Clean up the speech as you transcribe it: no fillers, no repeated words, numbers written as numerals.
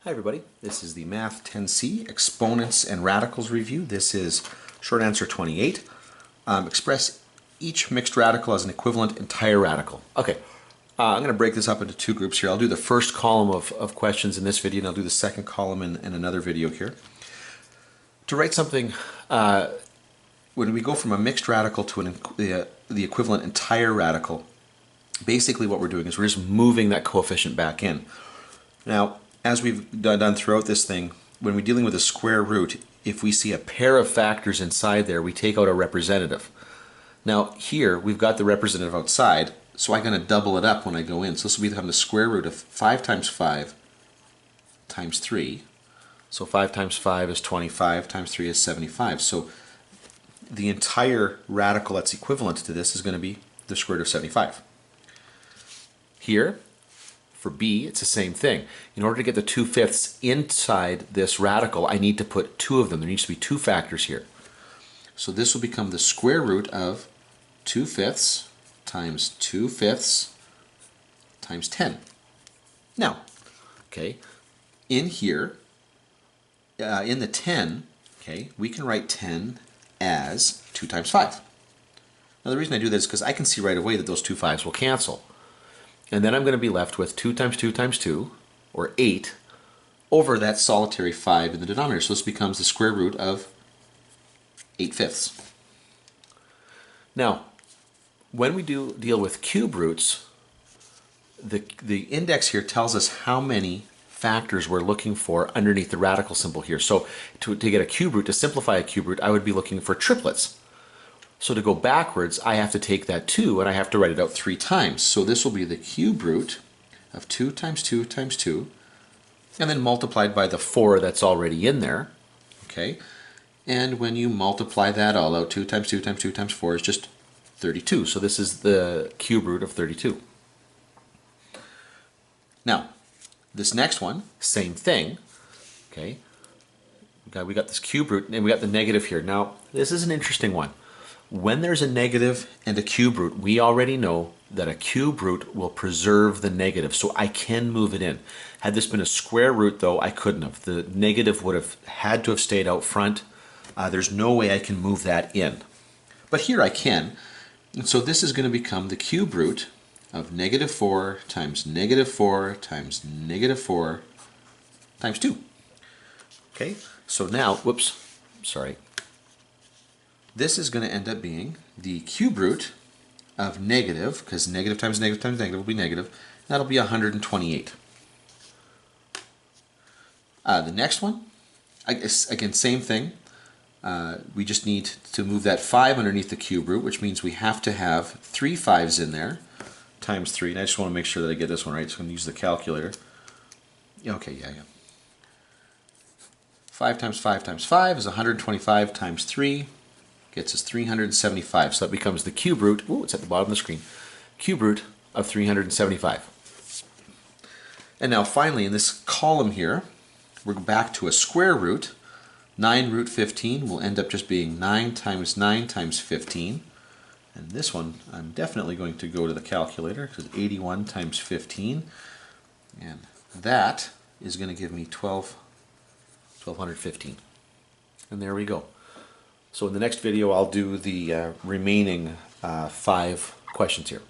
Hi everybody, this is the Math 10C Exponents and Radicals review. This is short answer 28. Express each mixed radical as an equivalent entire radical. Okay, I'm going to break this up into two groups here. I'll do the first column of questions in this video, and I'll do the second column in another video here. To write something, when we go from a mixed radical to the equivalent entire radical, basically what we're doing is we're just moving that coefficient back in. Now, as we've done throughout this thing, when we're dealing with a square root, if we see a pair of factors inside there, we take out a representative. Now here, we've got the representative outside, so I'm going to double it up when I go in. So this will become the square root of 5 times 5 times 3. So 5 times 5 is 25, times 3 is 75. So the entire radical that's equivalent to this is going to be the square root of 75. Here, for b, it's the same thing. In order to get the 2/5 inside this radical, I need to put two of them. There needs to be two factors here. So this will become the square root of 2/5 times 2/5 times 10. Now, okay, in here, in the 10, okay, we can write 10 as 2 times 5. Now the reason I do this is because I can see right away that those two 5s will cancel. And then I'm going to be left with 2 times 2 times 2, or 8, over that solitary 5 in the denominator. So this becomes the square root of 8/5. Now, when we deal with cube roots, the index here tells us how many factors we're looking for underneath the radical symbol here. So to get a cube root, to simplify a cube root, I would be looking for triplets. So to go backwards, I have to take that 2 and I have to write it out 3 times. So this will be the cube root of 2 times 2 times 2, and then multiplied by the 4 that's already in there. Okay, and when you multiply that all out, 2 times 2 times 2 times 4 is just 32. So this is the cube root of 32. Now, this next one, same thing. Okay, we got this cube root, and we got the negative here. Now, this is an interesting one. When there's a negative and a cube root, we already know that a cube root will preserve the negative, so I can move it in. Had this been a square root, though, I couldn't have. The negative would have had to have stayed out front. There's no way I can move that in. But here I can, and so this is going to become the cube root of -4 times -4 times -4 times 2. Okay, so now, whoops, sorry. This is going to end up being the cube root of negative, because negative times negative times negative will be negative, that'll be 128. The next one, again, same thing. We just need to move that 5 underneath the cube root, which means we have to have 3 5s in there, times 3. And I just want to make sure that I get this one right, so I'm going to use the calculator. Okay, yeah. 5 times 5 times 5 is 125 times 3. Gets us 375. So that becomes the cube root, ooh, it's at the bottom of the screen, cube root of 375. And now finally in this column here, we're back to a square root. 9 root 15 will end up just being 9 times 9 times 15. And this one, I'm definitely going to go to the calculator, because 81 times 15. And that is going to give me 1215. And there we go. So in the next video, I'll do the remaining 5 questions here.